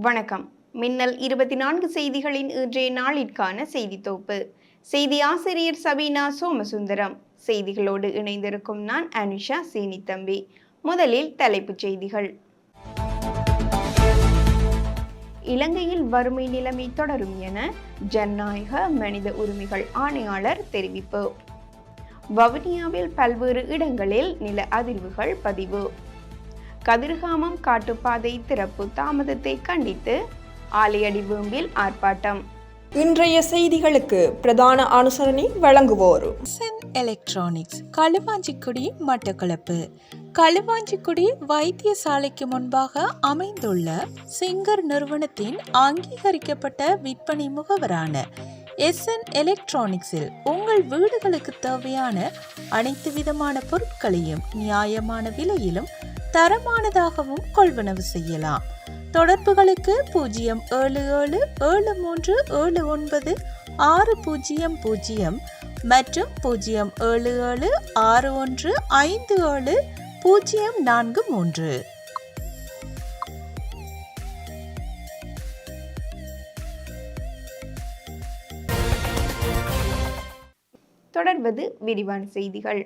வணக்கம். மின்னல் 24 செய்திகளின் இன்றைய நாளிற்கான செய்தி தொகுப்பு. செய்தி ஆசிரியர் சபீனா சோமசுந்தரம். செய்திகளோடு இணைந்திருக்கும் நான் அனுஷா சீனித்தம்பி. முதலில் தலைப்புச் செய்திகள். இலங்கையில் வறுமை நிலைமை தொடரும் என ஜனநாயக மனித உரிமைகள் ஆணையாளர் தெரிவிப்பு. வவுனியாவில் பல்வேறு இடங்களில் நில அதிர்வுகள் பதிவு. கதிர்காமம் காட்டுப்பாதை திறப்பு தாமதத்தை கண்டித்து ஆலையடிவேம்பில் ஆர்ப்பாட்டம். இன்றைய செய்திகளுக்கு பிரதான அனுசரணை வழங்குவோர் எஸ்என் எலக்ட்ரானிக்ஸ், களுவாஞ்சிக்குடி, மட்டக்களப்பு. களுவாஞ்சிக்குடி வைத்தியசாலைக்கு முன்பாக அமைந்துள்ள சிங்கர் நிறுவனத்தின் அங்கீகரிக்கப்பட்ட விற்பனை முகவரான எஸ்என் எலக்ட்ரானிக்ஸில் உங்கள் வீடுகளுக்கு தேவையான அனைத்து விதமான பொருட்களையும் நியாயமான விலையிலும் தரமானதாகவும் கொள்வனவு செய்யலாம். தொடர்புகளுக்கு 07773796000 மற்றும் 07761570043. தொடர்வது விரிவான செய்திகள்.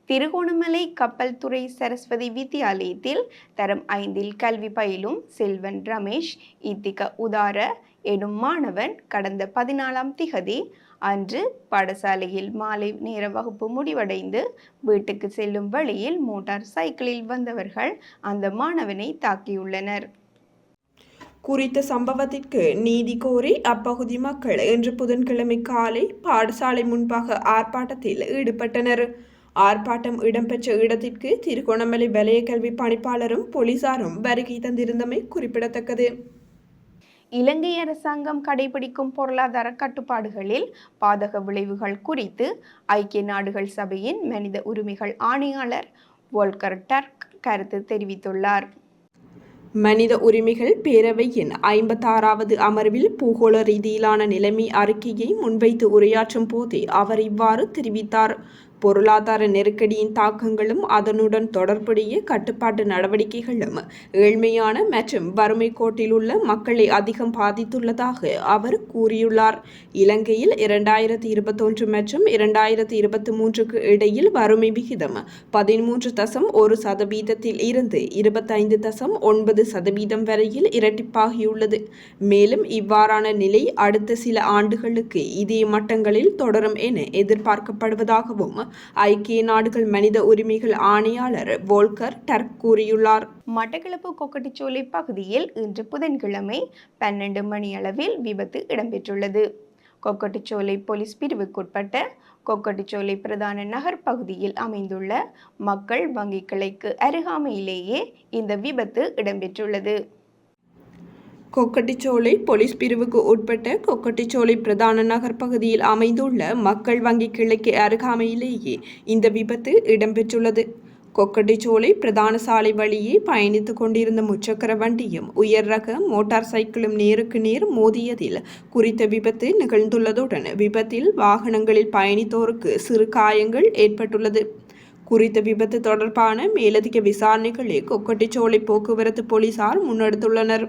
திருகோணமலை கப்பல் துறை சரஸ்வதி வித்தியாலயத்தில் தரம் 5 கல்வி பயிலும் செல்வன் ரமேஷ் இத்திக உதார எனும் மாணவன் கடந்த 14ஆம் திகதி அன்று பாடசாலையில் மாலை நேர வகுப்பு முடிவடைந்து வீட்டுக்கு செல்லும் வழியில் மோட்டார் சைக்கிளில் வந்தவர்கள் அந்த மாணவனை தாக்கியுள்ளனர். குறித்த சம்பவத்திற்கு நீதி கோரி அப்பகுதி மக்கள் இன்று புதன்கிழமை காலை பாடசாலை முன்பாக ஆர்ப்பாட்டத்தில் ஈடுபட்டனர். ஆர்ப்பாட்டம் இடம்பெற்ற இடத்திற்கு திருகோணமலை வலய கல்வி பணிப்பாளரும் போலீசாரும் வருகை தந்திருந்தமை குறிப்பிடத்தக்கது. இலங்கை அரசாங்கம் கடைபிடிக்கும் பொருளாதார கட்டுப்பாடுகளில் பாதக விளைவுகள் குறித்து ஐக்கிய நாடுகள் சபையின் மனித உரிமைகள் ஆணையாளர் வோல்கர் டர்க் கருத்து தெரிவித்துள்ளார். மனித உரிமைகள் பேரவையின் 56வது அமர்வில் பூகோள ரீதியிலான நிலைமை அறிக்கையை முன்வைத்து உரையாற்றும் போதே அவர் இவ்வாறு தெரிவித்தார். பொருளாதார நெருக்கடியின் தாக்கங்களும் அதனுடன் தொடர்புடைய கட்டுப்பாட்டு நடவடிக்கைகளும் ஏழ்மையான மற்றும் வறுமை கோட்டில் உள்ள மக்களை அதிகம் பாதித்துள்ளதாக அவர் கூறியுள்ளார். இலங்கையில் 2021 மற்றும் 2023க்கு இடையில் வறுமை விகிதம் 13.1% இருந்து 25.9% வரையில் இரட்டிப்பாகியுள்ளது. மேலும் இவ்வாறான நிலை அடுத்த சில ஆண்டுகளுக்கு இதே மட்டங்களில் தொடரும் என எதிர்பார்க்கப்படுவதாகவும் ஐக்கிய நாடுகள் மனித உரிமைகள் ஆணையாளர் வோல்கர் டர்க் கூறியுள்ளார். மட்டக்களப்பு கொக்கட்டிச்சோலை பகுதியில் இன்று புதன்கிழமை 12 மணியளவில் விபத்து இடம்பெற்றுள்ளது. கொக்கட்டிச்சோலை போலீஸ் பிரிவுக்குட்பட்ட கொக்கட்டிச்சோலை பிரதான நகர் பகுதியில் அமைந்துள்ள மக்கள் வங்கி கிளைக்கு அருகாமையிலேயே இந்த விபத்து இடம்பெற்றுள்ளது. கொக்கட்டிச்சோலை போலீஸ் பிரிவுக்கு உட்பட்ட கொக்கட்டிச்சோலை பிரதான நகர் பகுதியில் அமைந்துள்ள மக்கள் வங்கி கிளைக்கு அருகாமையிலேயே இந்த விபத்து இடம்பெற்றுள்ளது. கொக்கட்டிச்சோலை பிரதான சாலை வழியே பயணித்துக் கொண்டிருந்த முச்சக்கர வண்டியும் உயர் ரக மோட்டார் சைக்கிளும் நேருக்கு நேர் மோதியதில் குறித்த விபத்து நிகழ்ந்துள்ளதுடன் விபத்தில் வாகனங்களில் பயணித்தோருக்கு சிறு காயங்கள் ஏற்பட்டுள்ளது. குறித்த விபத்து தொடர்பான மேலதிக விசாரணைகளை கொக்கட்டிச்சோலை போக்குவரத்து போலீசார் முன்னெடுத்துள்ளனர்.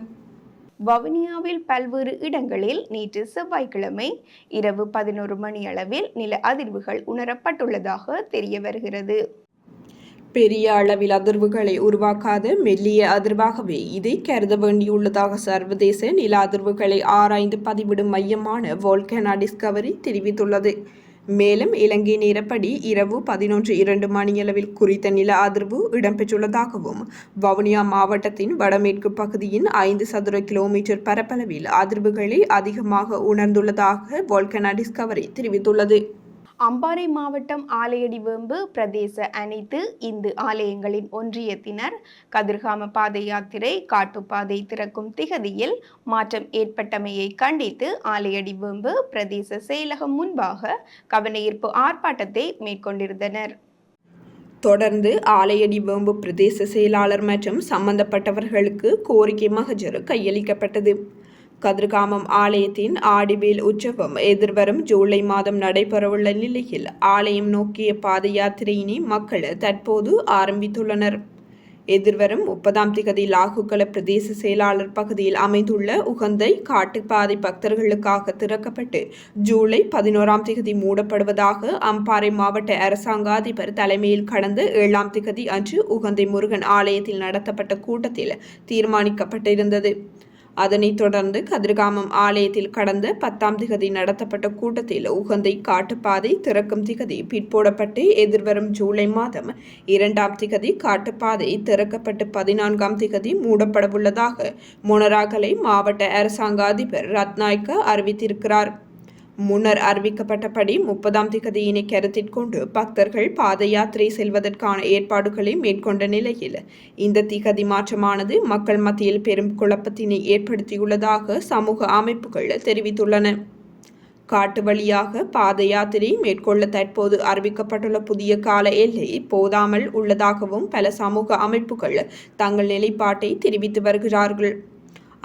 வவுனியாவில் பல்வேறு இடங்களில் நேற்று செவ்வாய்க்கிழமை இரவு 11 மணியளவில் நில அதிர்வுகள் உணரப்பட்டுள்ளதாக தெரிய வருகிறது. பெரிய அளவில் அதிர்வுகளை உருவாக்காத மெல்லிய அதிர்வாகவே இதை கருத வேண்டியுள்ளதாக சர்வதேச நில அதிர்வுகளை ஆராய்ந்து பதிவிடும் மையமான வோல்கனோ டிஸ்கவரி தெரிவித்துள்ளது. மேலும் இலங்கை நேரப்படி இரவு 11:02 மணியளவில் குறித்த நில அதிர்வு இடம்பெற்றுள்ளதாகவும் வவுனியா மாவட்டத்தின் வடமேற்கு பகுதியின் 5 சதுர கிலோமீட்டர் பரப்பளவில் அதிர்வுகளை அதிகமாக உணர்ந்துள்ளதாக வோல்கனோ டிஸ்கவரி தெரிவித்துள்ளது. அம்பாறை மாவட்டம் ஆலையடிவேம்பு பிரதேச அனைத்து இந்து ஆலயங்களின் ஒன்றியத்தினர் கதிர்காம பாத யாத்திரை காட்டுப்பாதை திறக்கும் திகதியில் மாற்றம் ஏற்பட்டமையை கண்டித்து ஆலையடிவேம்பு பிரதேச செயலகம் முன்பாக கவனஈர்ப்பு ஆர்ப்பாட்டத்தை மேற்கொண்டிருந்தனர். தொடர்ந்து ஆலையடிவேம்பு பிரதேச செயலாளர் மற்றும் சம்பந்தப்பட்டவர்களுக்கு கோரிக்கை மகஜர் கையளிக்கப்பட்டது. கதிர்காமம் ஆலயத்தின் ஆடிவேல் உற்சவம் எதிர்வரும் ஜூலை மாதம் நடைபெறவுள்ள நிலையில் ஆலயம் நோக்கிய பாத யாத்திரையினை மக்கள் தற்போது ஆரம்பித்துள்ளனர். எதிர்வரும் 30ஆம் திகதி லாகுகல பிரதேச செயலாளர் பகுதியில் அமைந்துள்ள உகந்தை காட்டுப்பாதை பக்தர்களுக்காக திறக்கப்பட்டு ஜூலை 11ஆம் திகதி மூடப்படுவதாக அம்பாறை மாவட்ட அரசாங்க அதிபர் தலைமையில் கடந்த 7ஆம் திகதி அன்று உகந்தை முருகன் ஆலயத்தில் நடத்தப்பட்ட கூட்டத்தில் தீர்மானிக்கப்பட்டிருந்தது. அதனைத் தொடர்ந்து கதிர்காமம் ஆலயத்தில் கடந்த 10ஆம் திகதி நடத்தப்பட்ட கூட்டத்தில் உகந்தை காட்டுப்பாதை திறக்கும் திகதி பிற்போடப்பட்டு எதிர்வரும் ஜூலை மாதம் 2ஆம் திகதி காட்டுப்பாதை திறக்கப்பட்டு 14ஆம் திகதி மூடப்படவுள்ளதாக மொனராகலை மாவட்ட அரசாங்க அதிபர் ரத்நாயக்க அறிவித்திருக்கிறார். முன்னர் அறிவிக்கப்பட்டபடி 30ஆம் திகதியினை கருத்தில் கொண்டு பக்தர்கள் பாத யாத்திரை செல்வதற்கான ஏற்பாடுகளை மேற்கொண்ட நிலையில் இந்த திகதி மாற்றமானது மக்கள் மத்தியில் பெரும் குழப்பத்தினை ஏற்படுத்தியுள்ளதாக சமூக அமைப்புகள் தெரிவித்துள்ளன. காட்டு வழியாக பாத யாத்திரை மேற்கொள்ள தற்போது அறிவிக்கப்பட்டுள்ள புதிய கால எல்லை போதாமல் உள்ளதாகவும் பல சமூக அமைப்புகள் தங்கள் நிலைப்பாட்டை தெரிவித்து வருகிறார்கள்.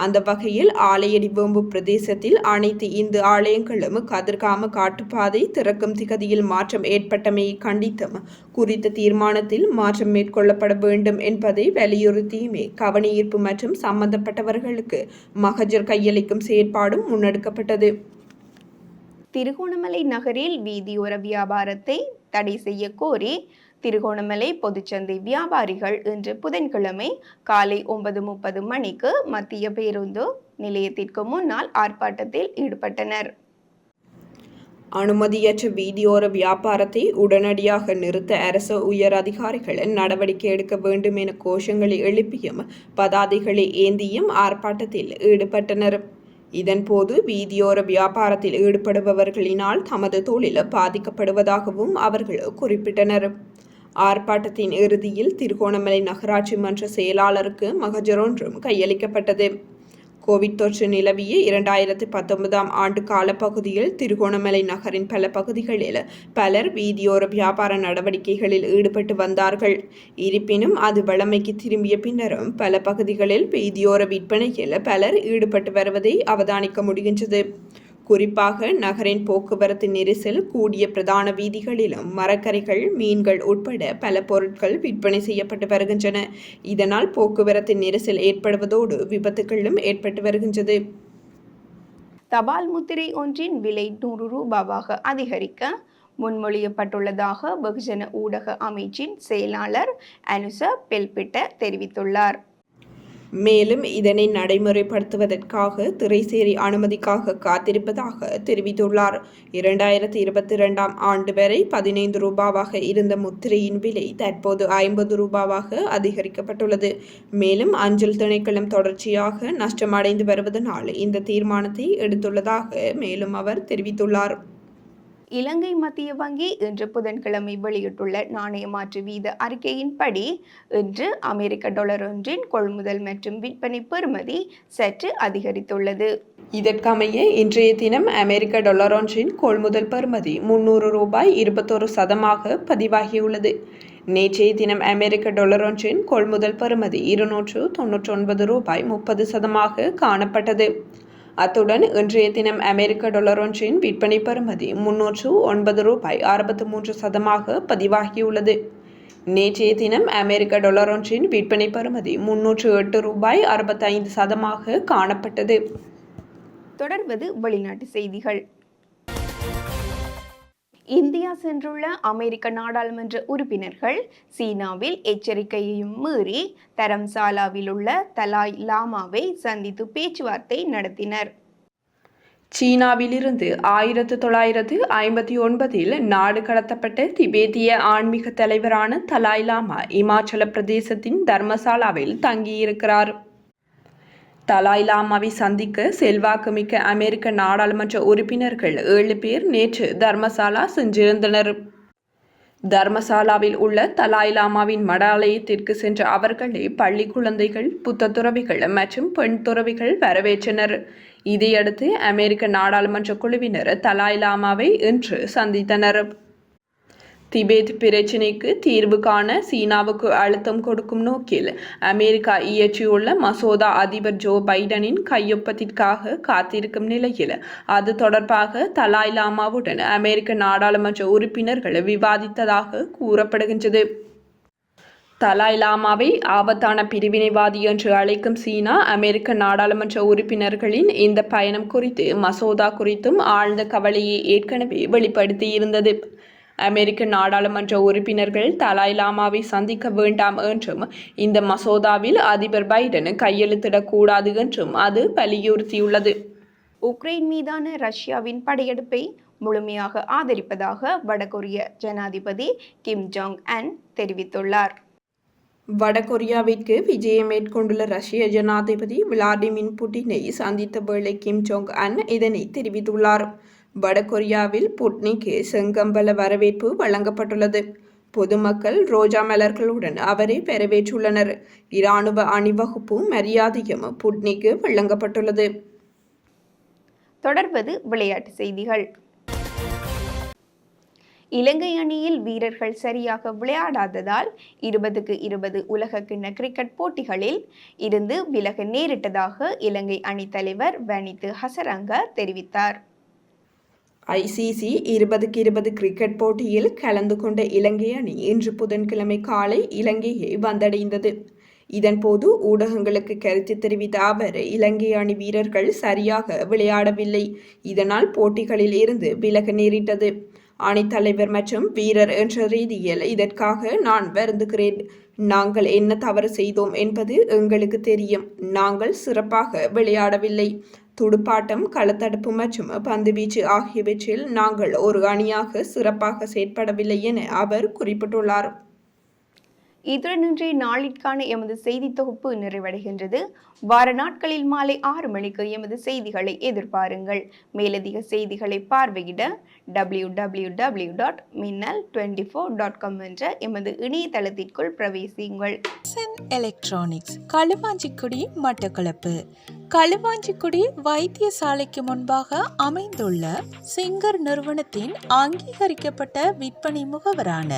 அந்த வகையில் ஆலையடி வேம்பு பிரதேசத்தில் அனைத்து இந்து ஆலயங்களும் கதிர்காம காட்டுப்பாதை திறக்கும் திகதியில் மாற்றம் ஏற்பட்டமையை கண்டித்தும் குறித்த தீர்மானத்தில் மாற்றம் மேற்கொள்ளப்பட வேண்டும் என்பதை வலியுறுத்தியுமே கவனஈர்ப்பு மற்றும் சம்பந்தப்பட்டவர்களுக்கு மகஜர் கையளிக்கும் செயற்பாடும் முன்னெடுக்கப்பட்டது. திருகோணமலை நகரில் வீதியோர வியாபாரத்தை தடை செய்ய கோரி திருகோணமலை பொதுச்சந்தை வியாபாரிகள் இன்று புதன்கிழமை காலை 9:30 மணிக்கு மத்திய பேருந்து நிலையத்திற்கு முன்னால் ஆர்ப்பாட்டத்தில் ஈடுபட்டனர். அனுமதியற்ற வீதியோர வியாபாரத்தை உடனடியாக நிறுத்த அரசு உயர் அதிகாரிகள் நடவடிக்கை எடுக்க வேண்டும் என கோஷங்களை எழுப்பியும் பதாதைகளை ஏந்தியும் ஆர்ப்பாட்டத்தில் ஈடுபட்டனர். இதன்போது வீதியோர வியாபாரத்தில் ஈடுபடுபவர்களினால் தமது தொழில் பாதிக்கப்படுவதாகவும் அவர்கள் குறிப்பிட்டனர். ஆர்ப்பாட்டத்தின் இறுதியில் திருகோணமலை நகராட்சி மன்ற செயலாளருக்கு மகஜர் ஒன்றும் கையளிக்கப்பட்டது. கோவிட் தொற்று நிலவிய 2019ஆம் ஆண்டு காலப்பகுதியில் திருகோணமலை நகரின் பல பகுதிகளில் பலர் வீதியோர வியாபார நடவடிக்கைகளில் ஈடுபட்டு வந்தார்கள். இருப்பினும் அது வழமைக்கு திரும்பிய பின்னரும் பல பகுதிகளில் வீதியோர விற்பனையில் பலர் ஈடுபட்டு வருவதை அவதானிக்க முடிகின்றது. குறிப்பாக நகரின் போக்குவரத்து நெரிசல் கூடிய பிரதான வீதிகளிலும் மரக்கரைகள், மீன்கள் உட்பட பல பொருட்கள் விற்பனை செய்யப்பட்டு வருகின்றன. இதனால் போக்குவரத்து நெரிசல் ஏற்படுவதோடு விபத்துகளும் ஏற்பட்டு வருகின்றது. தபால் முத்திரை ஒன்றின் விலை 100 ரூபாவாக அதிகரிக்க முன்மொழியப்பட்டுள்ளதாக வெகுஜன ஊடக அமைச்சின் செயலாளர் அனுச பெல்பிட்ட தெரிவித்துள்ளார். மேலும் இதனை நடைமுறைப்படுத்துவதற்காக திரைசேரி அனுமதிக்காக காத்திருப்பதாக தெரிவித்துள்ளார். 2022ஆம் ஆண்டு வரை 15 ரூபாவாக இருந்த முத்திரையின் விலை தற்போது 50 ரூபாவாக அதிகரிக்கப்பட்டுள்ளது. மேலும் அஞ்சல் திணைக்களம் தொடர்ச்சியாக நஷ்டமடைந்து வருவதனால் இந்த தீர்மானத்தை எடுத்துள்ளதாக மேலும் அவர் தெரிவித்துள்ளார். இலங்கை மத்திய வங்கி இன்று புதன்கிழமை வெளியிட்டுள்ள நாணய மாற்று வீத அறிக்கையின்படி இன்று அமெரிக்க டாலர் ஒன்றின் கொள்முதல் மற்றும் விற்பனை பெறுமதி சற்று அதிகரித்துள்ளது. இதற்கமைய இன்றைய தினம் அமெரிக்க டாலர் ஒன்றின் கொள்முதல் பெறுமதி 300 ரூபாய் 21 சதமாக பதிவாகியுள்ளது. நேற்றைய தினம் அமெரிக்க டாலர் ஒன்றின் கொள்முதல் பெறுமதி 299 ரூபாய் 30 சதமாக காணப்பட்டது. அத்துடன் இன்றைய தினம் அமெரிக்க டாலர் ஒன்றின் விற்பனை பெறுமதி 309 ரூபாய் 63 சதமாக பதிவாகியுள்ளது. நேற்றைய தினம் அமெரிக்க டாலர் ஒன்றின் விற்பனை பெறுமதி 308 ரூபாய் 65 சதமாக காணப்பட்டது. தொடர்வது வெளிநாட்டு செய்திகள். இந்தியா சென்றுள்ள அமெரிக்க நாடாளுமன்ற உறுப்பினர்கள் சீனாவில் எச்சரிக்கையையும் மீறி தரம்சாலாவில் உள்ள தலாய் லாமாவை சந்தித்து பேச்சுவார்த்தை நடத்தினர். சீனாவிலிருந்து 1959இல் நாடு கடத்தப்பட்ட திபேத்திய ஆன்மீக தலைவரான தலாய் லாமா இமாச்சல பிரதேசத்தின் தர்மசாலாவில் தங்கியிருக்கிறார். தலாய் லாமாவை சந்திக்க செல்வாக்குமிக்க அமெரிக்க நாடாளுமன்ற உறுப்பினர்கள் 7 பேர் நேற்று தர்மசாலா சென்றிருந்தனர். தர்மசாலாவில் உள்ள தலாய் லாமாவின் மடாலயத்திற்கு சென்ற அவர்களை பள்ளி குழந்தைகள், புத்த துறவிகள் மற்றும் பெண் துறவிகள் வரவேற்றனர். இதையடுத்து அமெரிக்க நாடாளுமன்ற குழுவினர் தலாய் லாமாவை இன்று சந்தித்தனர். திபெத் பிரச்சினைக்கு தீர்வு காண சீனாவுக்கு அழுத்தம் கொடுக்கும் நோக்கில் அமெரிக்கா இயற்றியுள்ள மசோதா அதிபர் ஜோ பைடனின் கையொப்பத்திற்காக காத்திருக்கும் நிலையில் அது தொடர்பாக தலாய் லாமாவுடன் அமெரிக்க நாடாளுமன்ற உறுப்பினர்கள் விவாதித்ததாக கூறப்படுகின்றது. தலாய் லாமாவை ஆபத்தான பிரிவினைவாதி என்று அழைக்கும் சீனா அமெரிக்க நாடாளுமன்ற உறுப்பினர்களின் இந்த பயணம் குறித்து மசோதா குறித்தும் ஆழ்ந்த கவலையை ஏற்கனவே வெளிப்படுத்தியிருந்தது. அமெரிக்க நாடாளுமன்ற உறுப்பினர்கள் தலாய் லாமாவை சந்திக்க வேண்டாம் என்றும் இந்த மசோதாவில் அதிபர் பைடன் கையெழுத்திடக்கூடாது என்றும் அது வலியுறுத்தியுள்ளது. உக்ரைன் மீதான ரஷ்யாவின் படையெடுப்பை முழுமையாக ஆதரிப்பதாக வடகொரிய ஜனாதிபதி கிம் ஜாங் அன் தெரிவித்துள்ளார். வடகொரியாவிற்கு விஜயம் மேற்கொண்டுள்ள ரஷ்ய ஜனாதிபதி விளாடிமிர் புட்டினை சந்தித்த வேளை கிம் ஜோங் அன் இதனை தெரிவித்துள்ளார். வடகொரியாவில் புட்னிக்கு செங்கம்பல வரவேற்பு வழங்கப்பட்டுள்ளது. பொதுமக்கள் ரோஜா மலர்களுடன் அவரை வரவேற்றுள்ளனர். இராணுவ அணிவகுப்பும் மரியாதையும் புட்னிக்கு வழங்கப்பட்டுள்ளது. தொடர்வது விளையாட்டு செய்திகள். இலங்கை அணியில் வீரர்கள் சரியாக விளையாடாததால் 2020 உலகக்கிண்ண கிரிக்கெட் போட்டிகளில் இருந்து விலக நேரிட்டதாக இலங்கை அணி தலைவர் வனித்து ஹசரங்க தெரிவித்தார். ICC 2020 கிரிக்கெட் போட்டியில் கலந்து கொண்ட இலங்கை அணி இன்று புதன்கிழமை காலை இலங்கையை வந்தடைந்தது. இதன்போது ஊடகங்களுக்கு கருத்து தெரிவித்த அவர், இலங்கை அணி வீரர்கள் சரியாக விளையாடவில்லை, இதனால் போட்டிகளில் இருந்து விலக நேரிட்டது. அணித்தலைவர் மற்றும் வீரர் என்ற ரீதியில் இதற்காக நான் வருந்துகிறேன். நாங்கள் என்ன தவறு செய்தோம் என்பது எங்களுக்கு தெரியும். நாங்கள் சிறப்பாக விளையாடவில்லை. துடுப்பாட்டம், களத்தடுப்பு மற்றும் பந்துவீச்சு ஆகியவற்றில் நாங்கள் ஒரு அணியாக சிறப்பாக செயற்படவில்லை என அவர் குறிப்பிட்டுள்ளார். இத்துடன் இன்றைய நாளிற்கான எமது செய்தி தொகுப்பு நிறைவடைகின்றது. வார நாட்களில் மாலை 6 மணிக்கு எமது செய்திகளை எதிர்பாருங்கள். மேலதிக செய்திகளை பார்வையிட www.minnal24.com என்ற எமது இணையதளத்திற்குள் பிரவேசியுங்கள். SN electronics, Kaluvanchikudy, Batticaloa. களுவாஞ்சிக்குடி வைத்தியசாலைக்கு முன்பாக அமைந்துள்ள சிங்கர் நிறுவனத்தின் அங்கீகரிக்கப்பட்ட விற்பனை முகவரான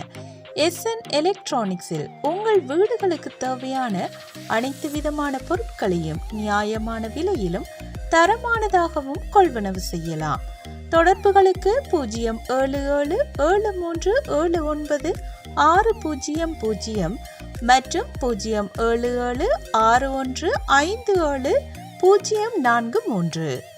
எஸ்என் எலக்ட்ரானிக்ஸில் உங்கள் வீடுகளுக்கு தேவையான அனைத்து விதமான பொருட்களையும் நியாயமான விலையிலும் தரமானதாகவும் கொள்வனவு செய்யலாம். தொடர்புகளுக்கு 07773796000 மற்றும் 07761570443.